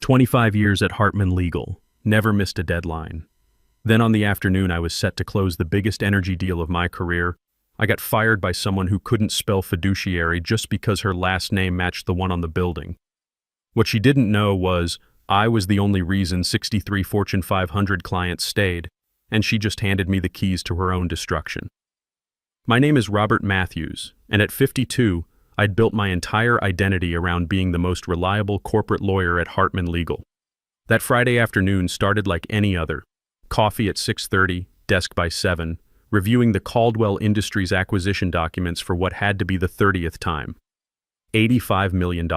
25 years at Hartman Legal, never missed a deadline. Then on the afternoon I was set to close the biggest energy deal of my career. I got fired by someone who couldn't spell fiduciary just because her last name matched the one on the building. What she didn't know was I was the only reason 63 Fortune 500 clients stayed, and she just handed me the keys to her own destruction. My name is Robert Matthews, and at 52, I'd built my entire identity around being the most reliable corporate lawyer at Hartman Legal. That Friday afternoon started like any other. Coffee at 6:30, desk by 7, reviewing the Caldwell Industries acquisition documents for what had to be the 30th time. $85 million.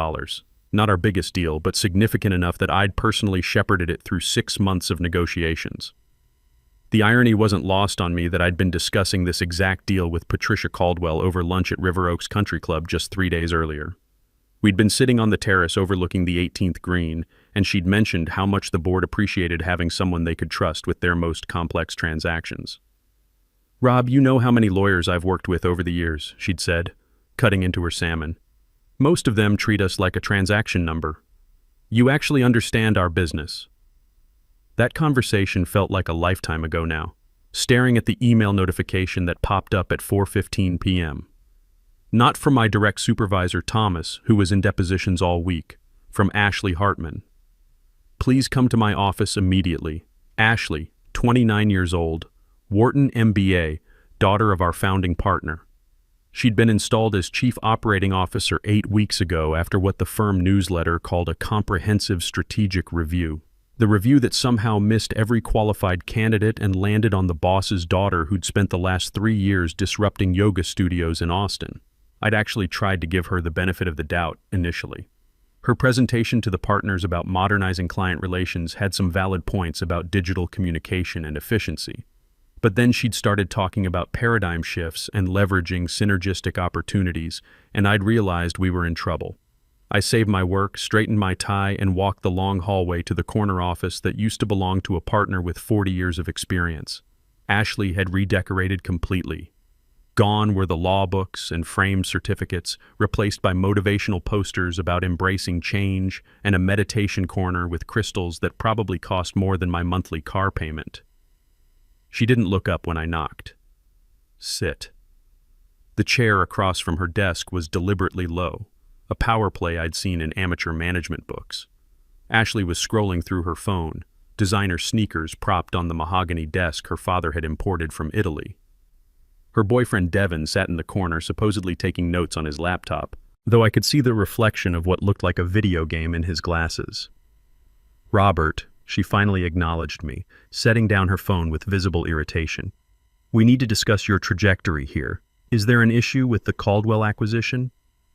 Not our biggest deal, but significant enough that I'd personally shepherded it through 6 months of negotiations. The irony wasn't lost on me that I'd been discussing this exact deal with Patricia Caldwell over lunch at River Oaks Country Club just 3 days earlier. We'd been sitting on the terrace overlooking the 18th green, and she'd mentioned how much the board appreciated having someone they could trust with their most complex transactions. "Rob, you know how many lawyers I've worked with over the years," she'd said, cutting into her salmon. "Most of them treat us like a transaction number. You actually understand our business." That conversation felt like a lifetime ago now, staring at the email notification that popped up at 4:15 p.m. Not from my direct supervisor, Thomas, who was in depositions all week, from Ashley Hartman. "Please come to my office immediately. Ashley, 29 years old, Wharton MBA, daughter of our founding partner." She'd been installed as Chief Operating Officer 8 weeks ago after what the firm newsletter called a comprehensive strategic review. The review that somehow missed every qualified candidate and landed on the boss's daughter who'd spent the last 3 years disrupting yoga studios in Austin. I'd actually tried to give her the benefit of the doubt initially. Her presentation to the partners about modernizing client relations had some valid points about digital communication and efficiency. But then she'd started talking about paradigm shifts and leveraging synergistic opportunities, and I'd realized we were in trouble. I saved my work, straightened my tie, and walked the long hallway to the corner office that used to belong to a partner with 40 years of experience. Ashley had redecorated completely. Gone were the law books and framed certificates, replaced by motivational posters about embracing change and a meditation corner with crystals that probably cost more than my monthly car payment. She didn't look up when I knocked. "Sit." The chair across from her desk was deliberately low, a power play I'd seen in amateur management books. Ashley was scrolling through her phone, designer sneakers propped on the mahogany desk her father had imported from Italy. Her boyfriend Devin sat in the corner, supposedly taking notes on his laptop, though I could see the reflection of what looked like a video game in his glasses. "Robert," she finally acknowledged me, setting down her phone with visible irritation. "We need to discuss your trajectory here. Is there an issue with the Caldwell acquisition?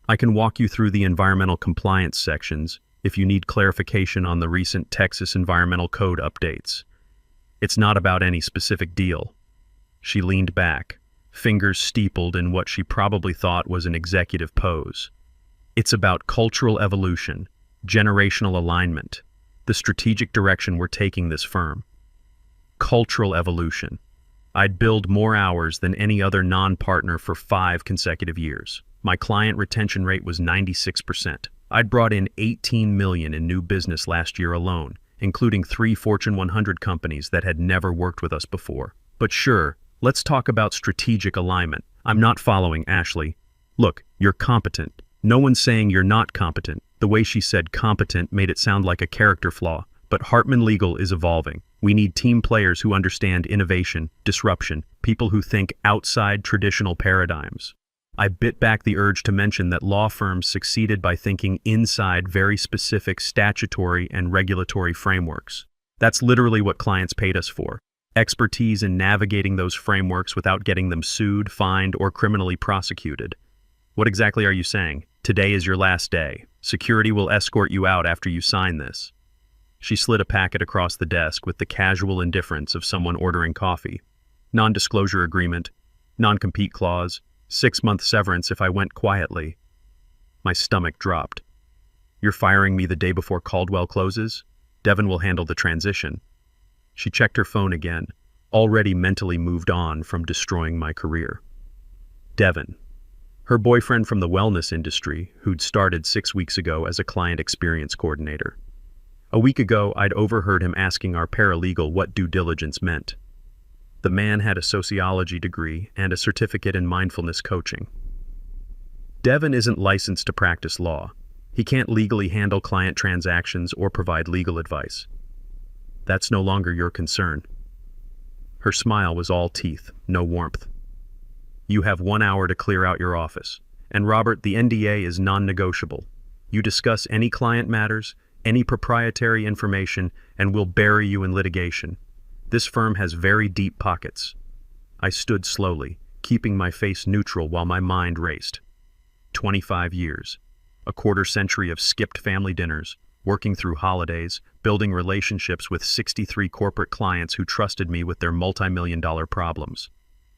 I can walk you through the environmental compliance sections if you need clarification on the recent Texas Environmental Code updates. It's not about any specific deal." She leaned back, fingers steepled in what she probably thought was an executive pose. "It's about cultural evolution, generational alignment, the strategic direction we're taking this firm." Cultural evolution. I'd billed more hours than any other non-partner for 5 consecutive years. My client retention rate was 96%. I'd brought in $18 million in new business last year alone, including 3 Fortune 100 companies that had never worked with us before. But sure, let's talk about strategic alignment. I'm not following, Ashley. Look, you're competent. No one's saying you're not competent. The way she said competent made it sound like a character flaw. But Hartman Legal is evolving. We need team players who understand innovation, disruption, people who think outside traditional paradigms. I bit back the urge to mention that law firms succeeded by thinking inside very specific statutory and regulatory frameworks. That's literally what clients paid us for. Expertise in navigating those frameworks without getting them sued, fined, or criminally prosecuted. What exactly are you saying? Today is your last day. Security will escort you out after you sign this. She slid a packet across the desk with the casual indifference of someone ordering coffee. Non-disclosure agreement, non-compete clause, 6-month severance if I went quietly. My stomach dropped. "You're firing me the day before Caldwell closes? Devin will handle the transition." She checked her phone again, already mentally moved on from destroying my career. Devin. Her boyfriend from the wellness industry, who'd started 6 weeks ago as a client experience coordinator. A week ago, I'd overheard him asking our paralegal what due diligence meant. The man had a sociology degree and a certificate in mindfulness coaching. Devin isn't licensed to practice law. He can't legally handle client transactions or provide legal advice. That's no longer your concern. Her smile was all teeth, no warmth. You have 1 hour to clear out your office. And Robert, the NDA is non-negotiable. You discuss any client matters, any proprietary information, and we'll bury you in litigation. This firm has very deep pockets. I stood slowly, keeping my face neutral while my mind raced. 25 years. A quarter century of skipped family dinners, working through holidays, building relationships with 63 corporate clients who trusted me with their multi-million-dollar problems.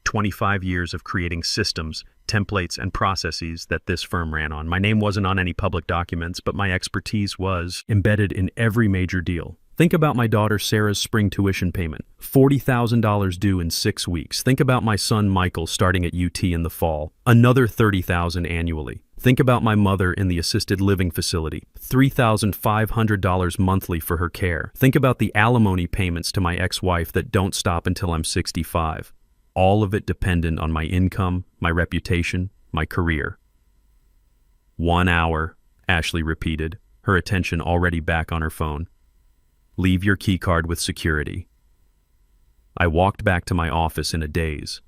25 years of creating systems, templates, and processes that this firm ran on. My name wasn't on any public documents, but my expertise was embedded in every major deal. Think about my daughter Sarah's spring tuition payment, $40,000 due in 6 weeks. Think about my son Michael starting at UT in the fall, another $30,000 annually. Think about my mother in the assisted living facility, $3,500 monthly for her care. Think about the alimony payments to my ex-wife that don't stop until I'm 65. All of it dependent on my income, my reputation, my career. 1 hour, Ashley repeated, her attention already back on her phone. Leave your keycard with security. I walked back to my office in a daze.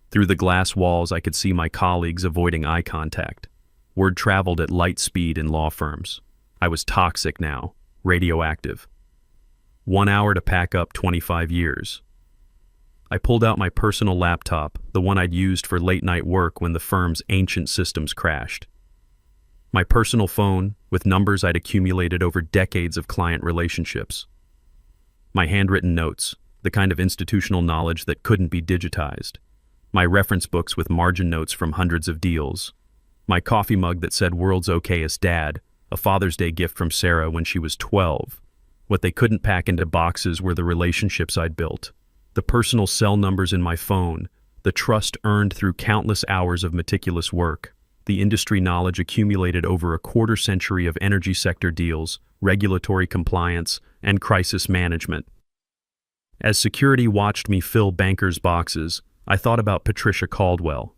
Through the glass walls, I could see my colleagues avoiding eye contact. Word traveled at light speed in law firms. I was toxic now, radioactive. 1 hour to pack up 25 years. I pulled out my personal laptop, the one I'd used for late-night work when the firm's ancient systems crashed. My personal phone, with numbers I'd accumulated over decades of client relationships. My handwritten notes, the kind of institutional knowledge that couldn't be digitized. My reference books with margin notes from hundreds of deals. My coffee mug that said "World's okayest Dad," a Father's Day gift from Sarah when she was 12. What they couldn't pack into boxes were the relationships I'd built. The personal cell numbers in my phone, the trust earned through countless hours of meticulous work, the industry knowledge accumulated over a quarter century of energy sector deals, regulatory compliance, and crisis management. As security watched me fill bankers' boxes, I thought about Patricia Caldwell,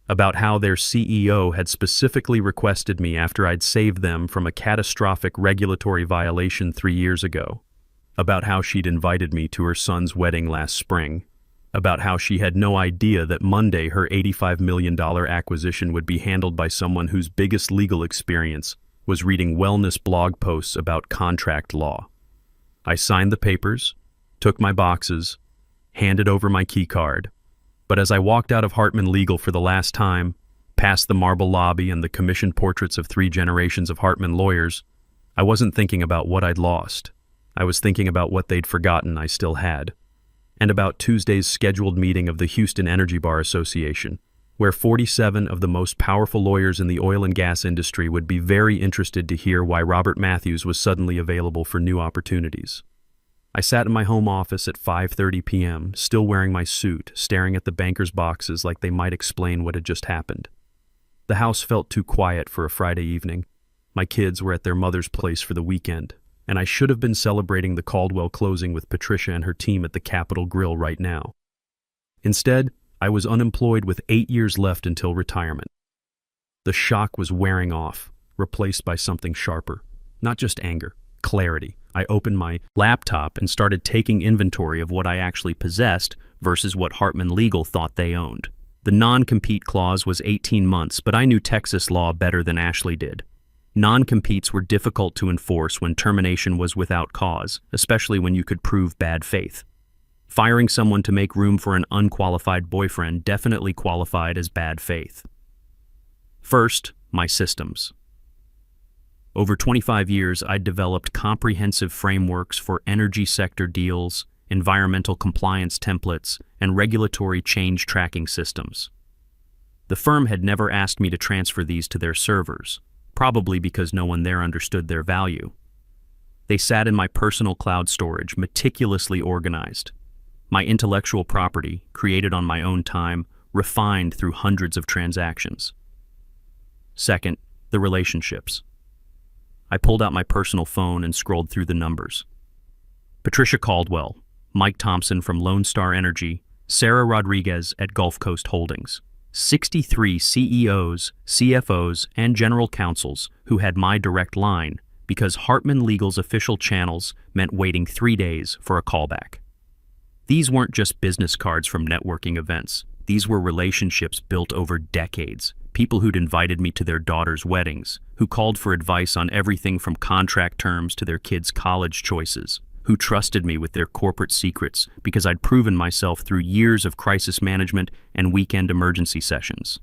about how their CEO had specifically requested me after I'd saved them from a catastrophic regulatory violation 3 years ago, about how she'd invited me to her son's wedding last spring, about how she had no idea that Monday her $85 million acquisition would be handled by someone whose biggest legal experience was reading wellness blog posts about contract law. I signed the papers, took my boxes, handed over my key card, but as I walked out of Hartman Legal for the last time, past the marble lobby and the commissioned portraits of 3 generations of Hartman lawyers, I wasn't thinking about what I'd lost. I was thinking about what they'd forgotten I still had, and about Tuesday's scheduled meeting of the Houston Energy Bar Association, where 47 of the most powerful lawyers in the oil and gas industry would be very interested to hear why Robert Matthews was suddenly available for new opportunities. I sat in my home office at 5:30 p.m., still wearing my suit, staring at the bankers' boxes like they might explain what had just happened. The house felt too quiet for a Friday evening. My kids were at their mother's place for the weekend, and I should have been celebrating the Caldwell closing with Patricia and her team at the Capitol Grill right now. Instead, I was unemployed with 8 years left until retirement. The shock was wearing off, replaced by something sharper. Not just anger, clarity. I opened my laptop and started taking inventory of what I actually possessed versus what Hartman Legal thought they owned. The non-compete clause was 18 months, but I knew Texas law better than Ashley did. Non-competes were difficult to enforce when termination was without cause, especially when you could prove bad faith. Firing someone to make room for an unqualified boyfriend definitely qualified as bad faith. First, my systems. Over 25 years, I'd developed comprehensive frameworks for energy sector deals, environmental compliance templates, and regulatory change tracking systems. The firm had never asked me to transfer these to their servers, probably because no one there understood their value. They sat in my personal cloud storage, meticulously organized. My intellectual property, created on my own time, refined through hundreds of transactions. Second, the relationships. I pulled out my personal phone and scrolled through the numbers. Patricia Caldwell, Mike Thompson from Lone Star Energy, Sarah Rodriguez at Gulf Coast Holdings. 63 CEOs, CFOs, and general counsels who had my direct line because Hartman Legal's official channels meant waiting 3 days for a callback. These weren't just business cards from networking events. These were relationships built over decades. People who'd invited me to their daughters' weddings, who called for advice on everything from contract terms to their kids' college choices, who trusted me with their corporate secrets because I'd proven myself through years of crisis management and weekend emergency sessions.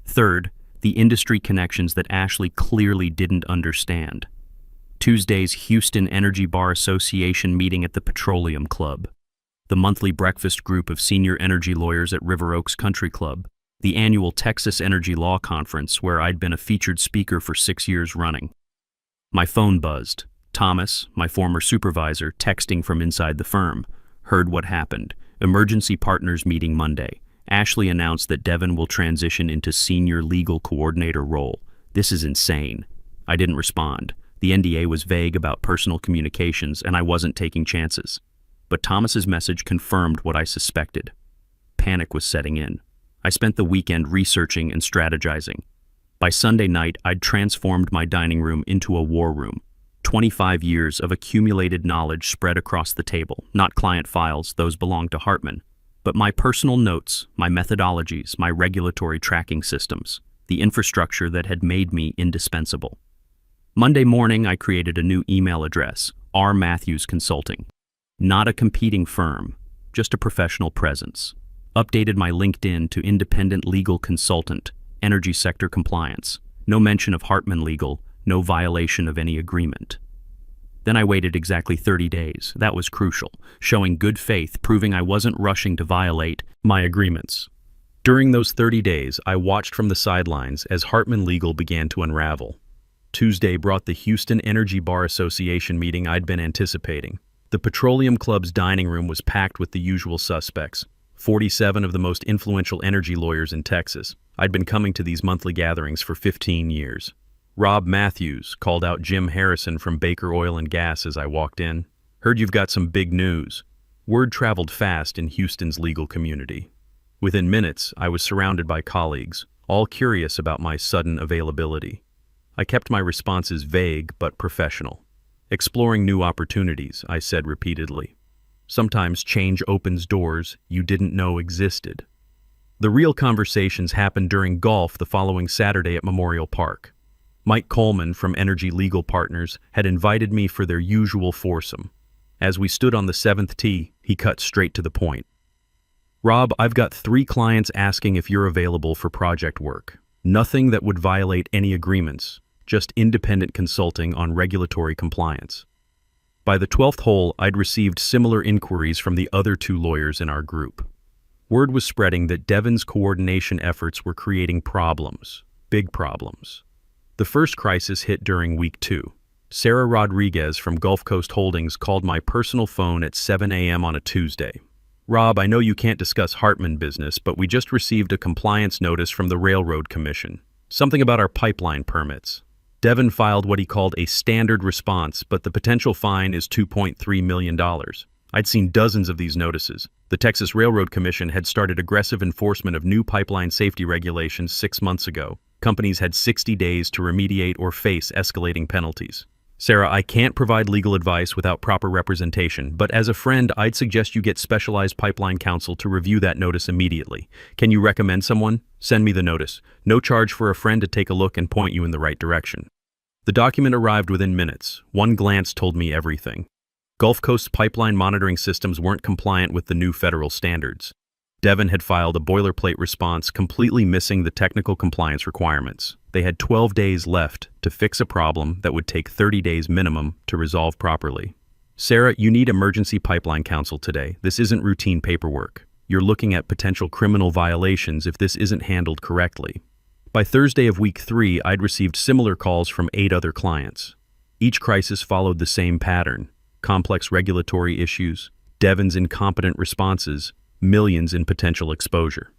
Third, the industry connections that Ashley clearly didn't understand. Tuesday's Houston Energy Bar Association meeting at the Petroleum Club, the monthly breakfast group of senior energy lawyers at River Oaks Country Club, the annual Texas Energy Law Conference where I'd been a featured speaker for 6 years running. My phone buzzed. Thomas, my former supervisor, texting from inside the firm, heard what happened. Emergency partners meeting Monday. Ashley announced that Devin will transition into senior legal coordinator role. This is insane. I didn't respond. The NDA was vague about personal communications, and I wasn't taking chances. But Thomas's message confirmed what I suspected. Panic was setting in. I spent the weekend researching and strategizing. By Sunday night, I'd transformed my dining room into a war room. 25 years of accumulated knowledge spread across the table, not client files, those belonged to Hartman, but my personal notes, my methodologies, my regulatory tracking systems, the infrastructure that had made me indispensable. Monday morning, I created a new email address, R. Matthews Consulting. Not a competing firm, just a professional presence. Updated my LinkedIn to independent legal consultant, energy sector compliance. No mention of Hartman Legal, no violation of any agreement. Then I waited exactly 30 days. That was crucial, showing good faith, proving I wasn't rushing to violate my agreements. During those 30 days, I watched from the sidelines as Hartman Legal began to unravel. Tuesday brought the Houston Energy Bar Association meeting I'd been anticipating. The Petroleum Club's dining room was packed with the usual suspects, 47 of the most influential energy lawyers in Texas. I'd been coming to these monthly gatherings for 15 years. Rob Matthews called out Jim Harrison from Baker Oil and Gas as I walked in. Heard you've got some big news. Word traveled fast in Houston's legal community. Within minutes, I was surrounded by colleagues, all curious about my sudden availability. I kept my responses vague but professional. Exploring new opportunities, I said repeatedly. Sometimes change opens doors you didn't know existed. The real conversations happened during golf the following Saturday at Memorial Park. Mike Coleman from Energy Legal Partners had invited me for their usual foursome. As we stood on the 7th tee, he cut straight to the point. Rob, I've got 3 clients asking if you're available for project work. Nothing that would violate any agreements, just independent consulting on regulatory compliance. By the 12th hole, I'd received similar inquiries from the other 2 lawyers in our group. Word was spreading that Devin's coordination efforts were creating problems, big problems. The first crisis hit during week 2. Sarah Rodriguez from Gulf Coast Holdings called my personal phone at 7 a.m. on a Tuesday. Rob, I know you can't discuss Hartman business, but we just received a compliance notice from the Railroad Commission. Something about our pipeline permits. Devin filed what he called a standard response, but the potential fine is $2.3 million. I'd seen dozens of these notices. The Texas Railroad Commission had started aggressive enforcement of new pipeline safety regulations 6 months ago. Companies had 60 days to remediate or face escalating penalties. Sarah, I can't provide legal advice without proper representation, but as a friend, I'd suggest you get specialized pipeline counsel to review that notice immediately. Can you recommend someone? Send me the notice. No charge for a friend to take a look and point you in the right direction. The document arrived within minutes. One glance told me everything. Gulf Coast's pipeline monitoring systems weren't compliant with the new federal standards. Devin had filed a boilerplate response completely missing the technical compliance requirements. They had 12 days left to fix a problem that would take 30 days minimum to resolve properly. Sarah, you need emergency pipeline counsel today. This isn't routine paperwork. You're looking at potential criminal violations if this isn't handled correctly. By Thursday of week 3, I'd received similar calls from 8 other clients. Each crisis followed the same pattern. Complex regulatory issues, Devin's incompetent responses, millions in potential exposure.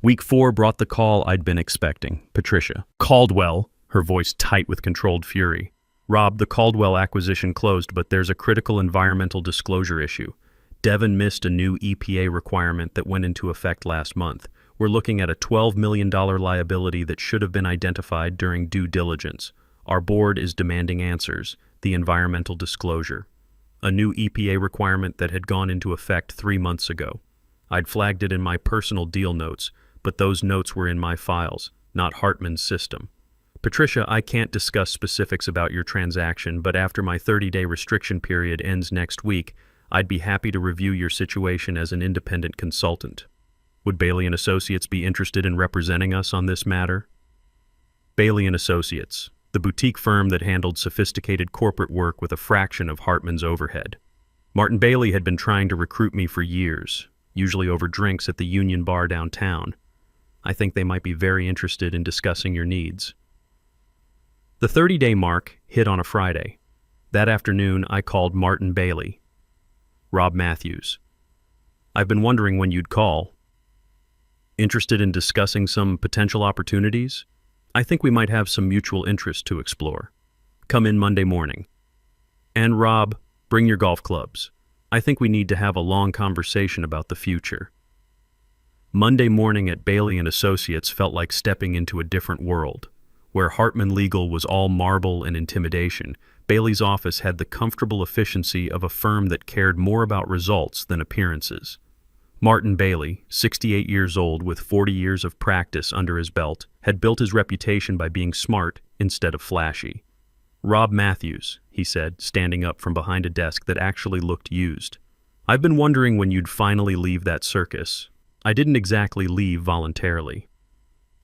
Week 4 brought the call I'd been expecting. Patricia Caldwell, her voice tight with controlled fury. Rob, the Caldwell acquisition closed, but there's a critical environmental disclosure issue. Devon missed a new EPA requirement that went into effect last month. We're looking at a $12 million liability that should have been identified during due diligence. Our board is demanding answers, the environmental disclosure. A new EPA requirement that had gone into effect 3 months ago. I'd flagged it in my personal deal notes, but those notes were in my files, not Hartman's system. Patricia, I can't discuss specifics about your transaction, but after my 30-day restriction period ends next week, I'd be happy to review your situation as an independent consultant. Would Bailey & Associates be interested in representing us on this matter? Bailey & Associates, the boutique firm that handled sophisticated corporate work with a fraction of Hartman's overhead. Martin Bailey had been trying to recruit me for years, usually over drinks at the Union Bar downtown. I think they might be very interested in discussing your needs. The 30-day mark hit on a Friday. That afternoon, I called Martin Bailey. Rob Matthews. I've been wondering when you'd call. Interested in discussing some potential opportunities? I think we might have some mutual interest to explore. Come in Monday morning. And Rob, bring your golf clubs. I think we need to have a long conversation about the future. Monday morning at Bailey & Associates felt like stepping into a different world. Where Hartman Legal was all marble and intimidation, Bailey's office had the comfortable efficiency of a firm that cared more about results than appearances. Martin Bailey, 68 years old with 40 years of practice under his belt, had built his reputation by being smart instead of flashy. Rob Matthews, he said, standing up from behind a desk that actually looked used. I've been wondering when you'd finally leave that circus. I didn't exactly leave voluntarily.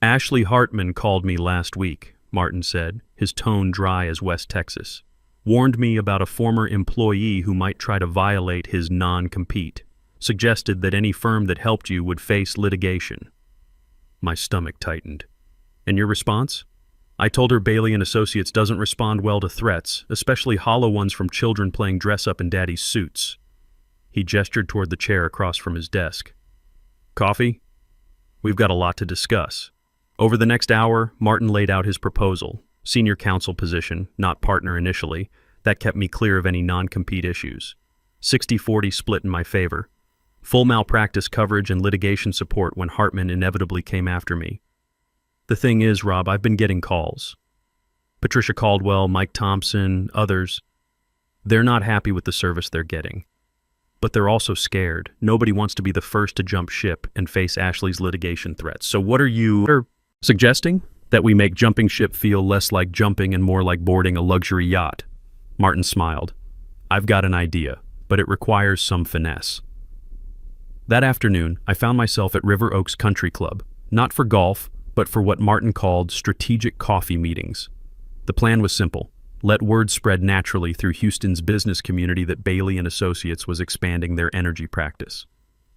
Ashley Hartman called me last week, Martin said, his tone dry as West Texas. Warned me about a former employee who might try to violate his non-compete. Suggested that any firm that helped you would face litigation. My stomach tightened. And your response? I told her Bailey & Associates doesn't respond well to threats, especially hollow ones from children playing dress-up in daddy's suits. He gestured toward the chair across from his desk. Coffee? We've got a lot to discuss. Over the next hour, Martin laid out his proposal, senior counsel position, not partner initially. That kept me clear of any non-compete issues. 60-40 split in my favor. Full malpractice coverage and litigation support when Hartman inevitably came after me. The thing is, Rob, I've been getting calls. Patricia Caldwell, Mike Thompson, others. They're not happy with the service they're getting. But they're also scared. Nobody wants to be the first to jump ship and face Ashley's litigation threats. So what are you suggesting? That we make jumping ship feel less like jumping and more like boarding a luxury yacht? Martin smiled. I've got an idea, but it requires some finesse. That afternoon, I found myself at River Oaks Country Club, not for golf, but for what Martin called strategic coffee meetings. The plan was simple. Let word spread naturally through Houston's business community that Bailey & Associates was expanding their energy practice.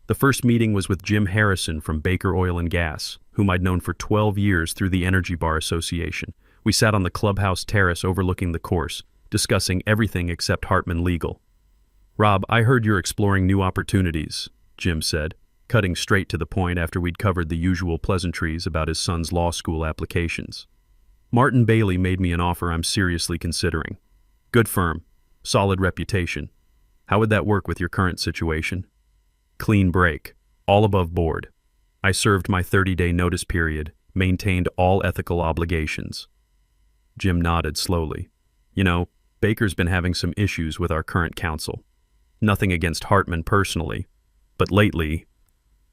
The first meeting was with Jim Harrison from Baker Oil and Gas, whom I'd known for 12 years through the Energy Bar Association. We sat on the clubhouse terrace overlooking the course, discussing everything except Hartman Legal. Rob, I heard you're exploring new opportunities, Jim said, cutting straight to the point after we'd covered the usual pleasantries about his son's law school applications. Martin Bailey made me an offer I'm seriously considering. Good firm, solid reputation. How would that work with your current situation? Clean break, all above board. I served my 30-day notice period, maintained all ethical obligations. Jim nodded slowly. You know, Baker's been having some issues with our current counsel. Nothing against Hartman personally, but lately,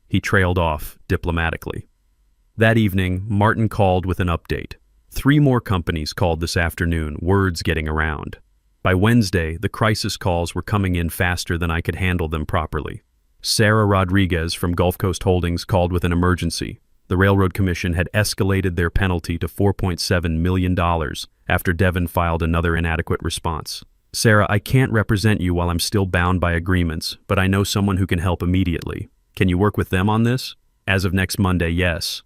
he trailed off diplomatically. That evening, Martin called with an update. 3 more companies called this afternoon, words getting around. By Wednesday, the crisis calls were coming in faster than I could handle them properly. Sarah Rodriguez from Gulf Coast Holdings called with an emergency. The Railroad Commission had escalated their penalty to $4.7 million after Devon filed another inadequate response. Sarah, I can't represent you while I'm still bound by agreements, but I know someone who can help immediately. Can you work with them on this? As of next Monday, yes.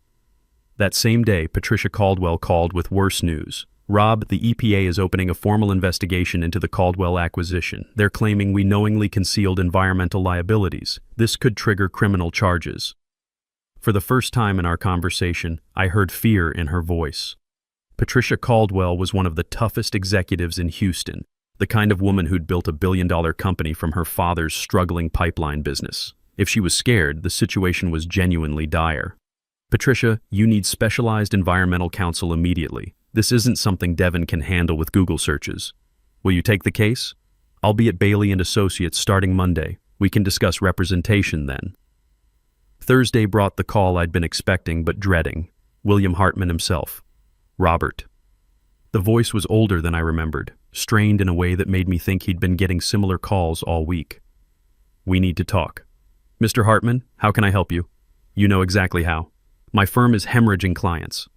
That same day, Patricia Caldwell called with worse news. Rob, the EPA is opening a formal investigation into the Caldwell acquisition. They're claiming we knowingly concealed environmental liabilities. This could trigger criminal charges. For the first time in our conversation, I heard fear in her voice. Patricia Caldwell was one of the toughest executives in Houston, the kind of woman who'd built a billion-dollar company from her father's struggling pipeline business. If she was scared, the situation was genuinely dire. Patricia, you need specialized environmental counsel immediately. This isn't something Devin can handle with Google searches. Will you take the case? I'll be at Bailey and Associates starting Monday. We can discuss representation then. Thursday brought the call I'd been expecting but dreading. William Hartman himself. Robert. The voice was older than I remembered, strained in a way that made me think he'd been getting similar calls all week. We need to talk. Mr. Hartman, how can I help you? You know exactly how. My firm is hemorrhaging clients.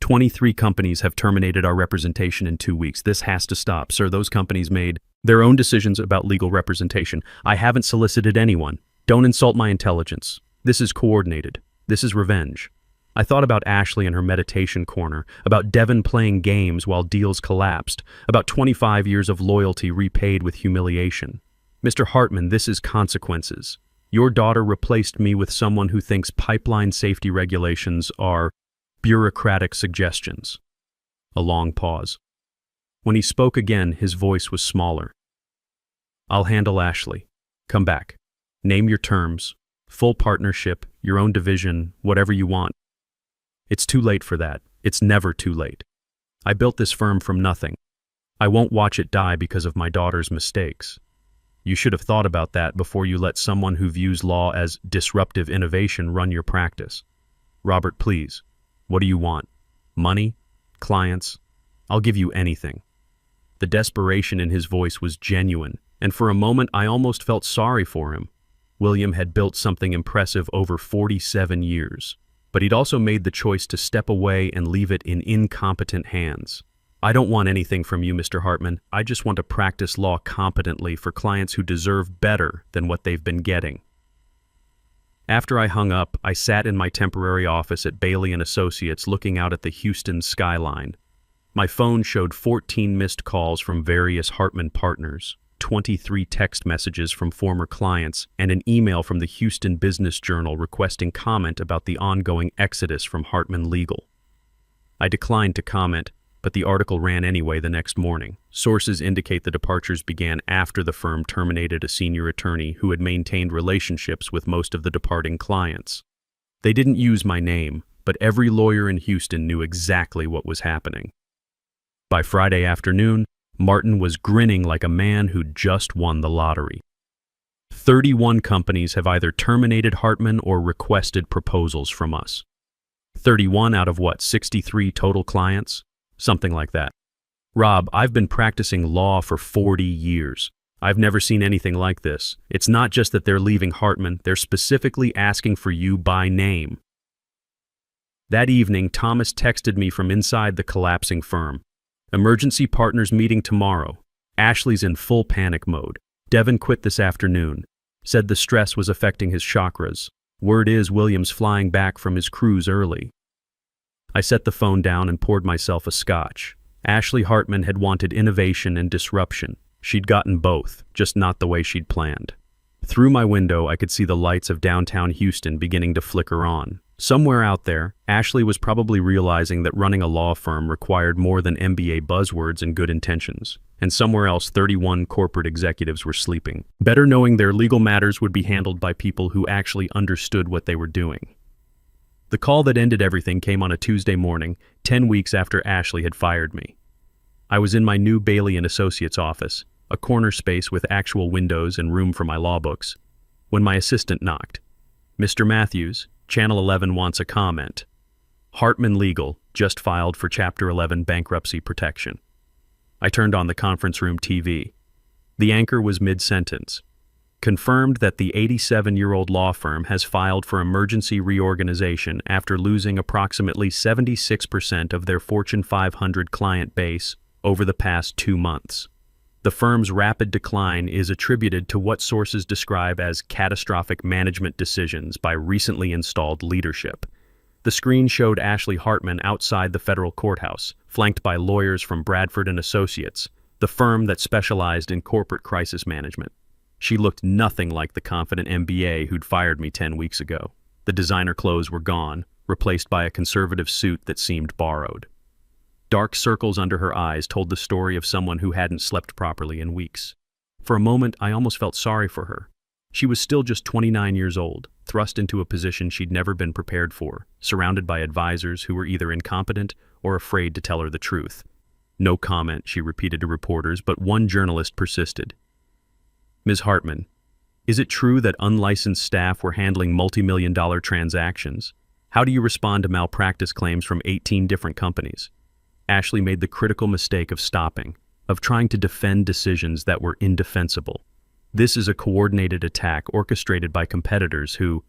23 companies have terminated our representation in 2 weeks. This has to stop, sir. Those companies made their own decisions about legal representation. I haven't solicited anyone. Don't insult my intelligence. This is coordinated. This is revenge. I thought about Ashley and her meditation corner, about Devin playing games while deals collapsed, about 25 years of loyalty repaid with humiliation. Mr. Hartman, this is consequences. Your daughter replaced me with someone who thinks pipeline safety regulations are bureaucratic suggestions. A long pause. When he spoke again, his voice was smaller. I'll handle Ashley. Come back. Name your terms. Full partnership, your own division, whatever you want. It's too late for that. It's never too late. I built this firm from nothing. I won't watch it die because of my daughter's mistakes. You should have thought about that before you let someone who views law as disruptive innovation run your practice. Robert, please. What do you want? Money? Clients? I'll give you anything. The desperation in his voice was genuine, and for a moment I almost felt sorry for him. William had built something impressive over 47 years. But he'd also made the choice to step away and leave it in incompetent hands. I don't want anything from you, Mr. Hartman. I just want to practice law competently for clients who deserve better than what they've been getting. After I hung up, I sat in my temporary office at Bailey and Associates looking out at the Houston skyline. My phone showed 14 missed calls from various Hartman partners, 23 text messages from former clients, and an email from the Houston Business Journal requesting comment about the ongoing exodus from Hartman Legal. I declined to comment, but the article ran anyway the next morning. Sources indicate the departures began after the firm terminated a senior attorney who had maintained relationships with most of the departing clients. They didn't use my name, but every lawyer in Houston knew exactly what was happening. By Friday afternoon, Martin was grinning like a man who'd just won the lottery. 31 companies have either terminated Hartman or requested proposals from us. 31 out of what, 63 total clients? Something like that. Rob, I've been practicing law for 40 years. I've never seen anything like this. It's not just that they're leaving Hartman, they're specifically asking for you by name. That evening, Thomas texted me from inside the collapsing firm. Emergency partners meeting tomorrow. Ashley's in full panic mode. Devin quit this afternoon. Said the stress was affecting his chakras. Word is William's flying back from his cruise early. I set the phone down and poured myself a scotch. Ashley Hartman had wanted innovation and disruption. She'd gotten both, just not the way she'd planned. Through my window, I could see the lights of downtown Houston beginning to flicker on. Somewhere out there, Ashley was probably realizing that running a law firm required more than MBA buzzwords and good intentions. And somewhere else, 31 corporate executives were sleeping, better knowing their legal matters would be handled by people who actually understood what they were doing. The call that ended everything came on a Tuesday morning, 10 weeks after Ashley had fired me. I was in my new Bailey and Associates office, a corner space with actual windows and room for my law books, when my assistant knocked. Mr. Matthews, Channel 11 wants a comment. Hartman Legal just filed for Chapter 11 bankruptcy protection. I turned on the conference room TV. The anchor was mid-sentence. Confirmed that the 87-year-old law firm has filed for emergency reorganization after losing approximately 76% of their Fortune 500 client base over the past 2 months. The firm's rapid decline is attributed to what sources describe as catastrophic management decisions by recently installed leadership. The screen showed Ashley Hartman outside the federal courthouse, flanked by lawyers from Bradford and Associates, the firm that specialized in corporate crisis management. She looked nothing like the confident MBA who'd fired me 10 weeks ago. The designer clothes were gone, replaced by a conservative suit that seemed borrowed. Dark circles under her eyes told the story of someone who hadn't slept properly in weeks. For a moment, I almost felt sorry for her. She was still just 29 years old, thrust into a position she'd never been prepared for, surrounded by advisors who were either incompetent or afraid to tell her the truth. No comment, she repeated to reporters, but one journalist persisted. Ms. Hartman, is it true that unlicensed staff were handling multi-million-dollar transactions? How do you respond to malpractice claims from 18 different companies? Ashley made the critical mistake of stopping, of trying to defend decisions that were indefensible. This is a coordinated attack orchestrated by competitors who—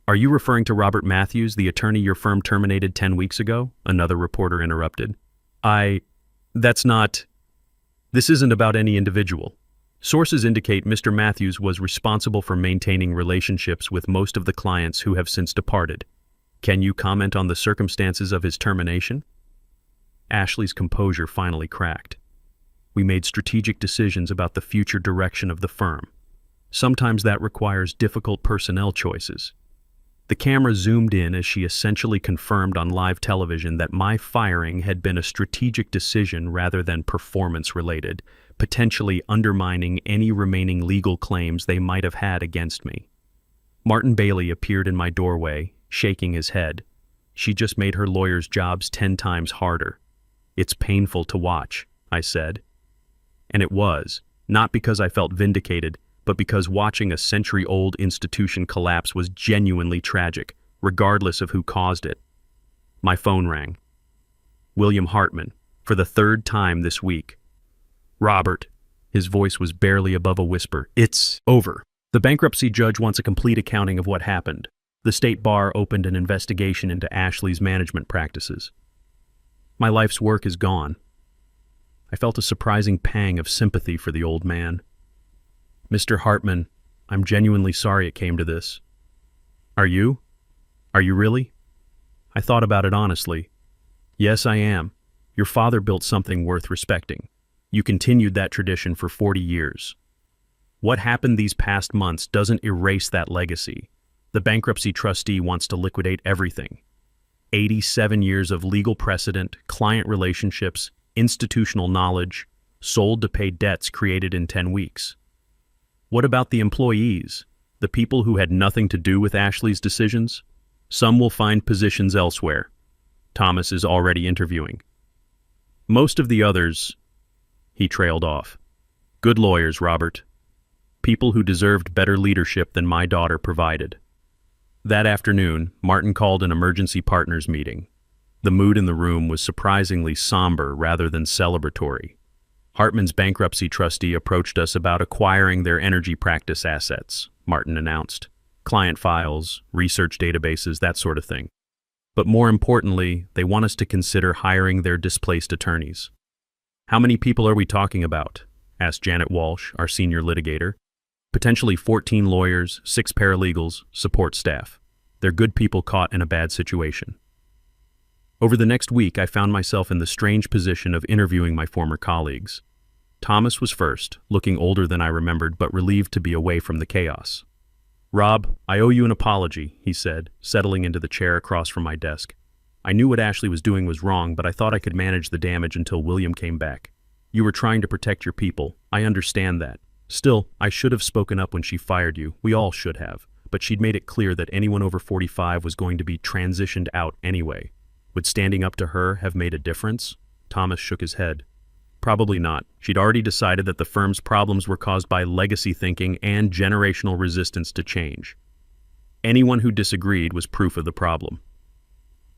Are you referring to Robert Matthews, the attorney your firm terminated 10 weeks ago? Another reporter interrupted. This isn't about any individual. Sources indicate Mr. Matthews was responsible for maintaining relationships with most of the clients who have since departed. Can you comment on the circumstances of his termination? Ashley's composure finally cracked. We made strategic decisions about the future direction of the firm. Sometimes that requires difficult personnel choices. The camera zoomed in as she essentially confirmed on live television that my firing had been a strategic decision rather than performance-related, potentially undermining any remaining legal claims they might have had against me. Martin Bailey appeared in my doorway, shaking his head. She just made her lawyers' jobs 10 times harder. It's painful to watch, I said. And it was, not because I felt vindicated, but because watching a century-old institution collapse was genuinely tragic, regardless of who caused it. My phone rang. William Hartman, for the 3rd time this week. Robert. His voice was barely above a whisper. It's over. The bankruptcy judge wants a complete accounting of what happened. The state bar opened an investigation into Ashley's management practices. My life's work is gone. I felt a surprising pang of sympathy for the old man. Mr. Hartman, I'm genuinely sorry it came to this. Are you? Are you really? I thought about it honestly. Yes, I am. Your father built something worth respecting. You continued that tradition for 40 years. What happened these past months doesn't erase that legacy. The bankruptcy trustee wants to liquidate everything. 87 years of legal precedent, client relationships, institutional knowledge, sold to pay debts created in 10 weeks. What about the employees, the people who had nothing to do with Ashley's decisions? Some will find positions elsewhere. Thomas is already interviewing. Most of the others, he trailed off. Good lawyers, Robert. People who deserved better leadership than my daughter provided. That afternoon, Martin called an emergency partners meeting. The mood in the room was surprisingly somber rather than celebratory. Hartman's bankruptcy trustee approached us about acquiring their energy practice assets, Martin announced. Client files, research databases, that sort of thing. But more importantly, they want us to consider hiring their displaced attorneys. How many people are we talking about? Asked Janet Walsh, our senior litigator. Potentially 14 lawyers, 6 paralegals, support staff. They're good people caught in a bad situation. Over the next week, I found myself in the strange position of interviewing my former colleagues. Thomas was first, looking older than I remembered, but relieved to be away from the chaos. Rob, I owe you an apology, he said, settling into the chair across from my desk. I knew what Ashley was doing was wrong, but I thought I could manage the damage until William came back. You were trying to protect your people. I understand that. Still, I should have spoken up when she fired you. We all should have. But she'd made it clear that anyone over 45 was going to be transitioned out anyway. Would standing up to her have made a difference? Thomas shook his head. Probably not. She'd already decided that the firm's problems were caused by legacy thinking and generational resistance to change. Anyone who disagreed was proof of the problem.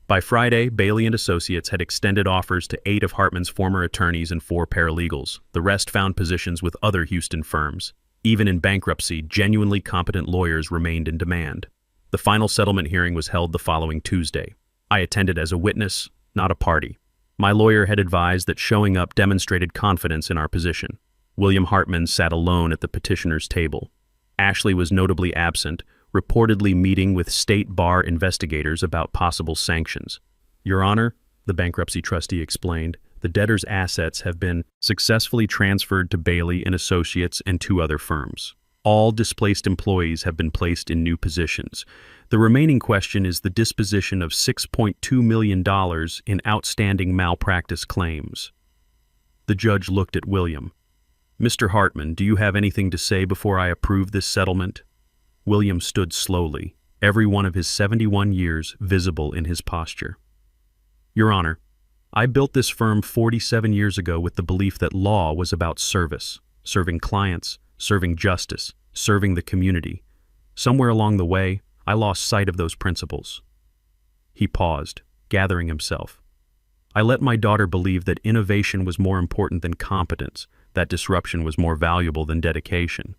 By Friday, Bailey and Associates had extended offers to 8 of Hartman's former attorneys and 4 paralegals. The rest found positions with other Houston firms. Even in bankruptcy, genuinely competent lawyers remained in demand. The final settlement hearing was held the following Tuesday. I attended as a witness, not a party. My lawyer had advised that showing up demonstrated confidence in our position. William Hartman sat alone at the petitioner's table. Ashley was notably absent, reportedly meeting with state bar investigators about possible sanctions. Your Honor, the bankruptcy trustee explained, the debtor's assets have been successfully transferred to Bailey and Associates and 2 other firms. All displaced employees have been placed in new positions. The remaining question is the disposition of $6.2 million in outstanding malpractice claims. The judge looked at William. "Mr. Hartman, do you have anything to say before I approve this settlement?" William stood slowly, every one of his 71 years visible in his posture. "Your Honor, I built this firm 47 years ago with the belief that law was about service, serving clients, serving justice, serving the community. Somewhere along the way, I lost sight of those principles." He paused, gathering himself. "I let my daughter believe that innovation was more important than competence, that disruption was more valuable than dedication.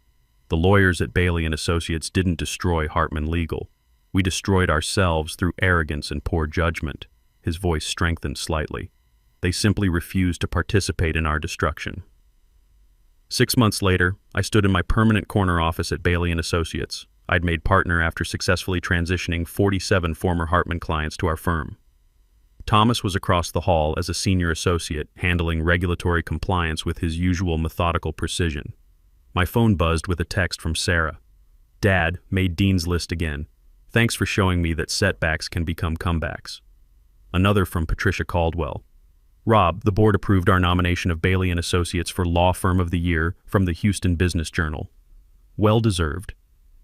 The lawyers at Bailey and Associates didn't destroy Hartman Legal. We destroyed ourselves through arrogance and poor judgment." His voice strengthened slightly. "They simply refused to participate in our destruction." 6 months later, I stood in my permanent corner office at Bailey and Associates. I'd made partner after successfully transitioning 47 former Hartman clients to our firm. Thomas was across the hall as a senior associate, handling regulatory compliance with his usual methodical precision. My phone buzzed with a text from Sarah. "Dad, made Dean's List again. Thanks for showing me that setbacks can become comebacks." Another from Patricia Caldwell. "Rob, the board approved our nomination of Bailey and Associates for Law Firm of the Year from the Houston Business Journal. Well deserved."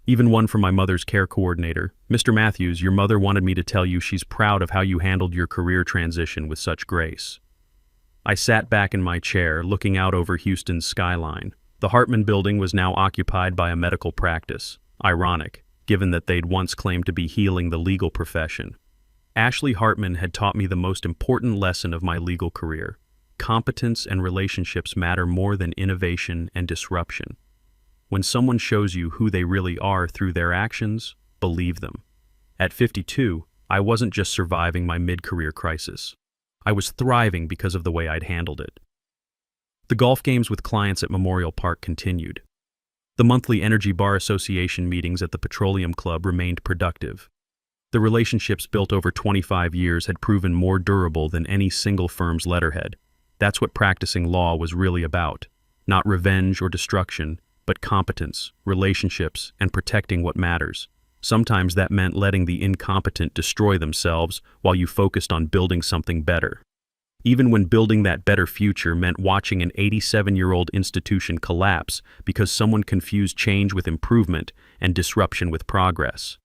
Even one from my mother's care coordinator. "Mr. Matthews, your mother wanted me to tell you she's proud of how you handled your career transition with such grace." I sat back in my chair, looking out over Houston's skyline. The Hartman building was now occupied by a medical practice. Ironic, given that they'd once claimed to be healing the legal profession. Ashley Hartman had taught me the most important lesson of my legal career. Competence and relationships matter more than innovation and disruption. When someone shows you who they really are through their actions, believe them. At 52, I wasn't just surviving my mid-career crisis. I was thriving because of the way I'd handled it. The golf games with clients at Memorial Park continued. The monthly Energy Bar Association meetings at the Petroleum Club remained productive. The relationships built over 25 years had proven more durable than any single firm's letterhead. That's what practicing law was really about. Not revenge or destruction, but competence, relationships, and protecting what matters. Sometimes that meant letting the incompetent destroy themselves while you focused on building something better. Even when building that better future meant watching an 87-year-old institution collapse because someone confused change with improvement and disruption with progress.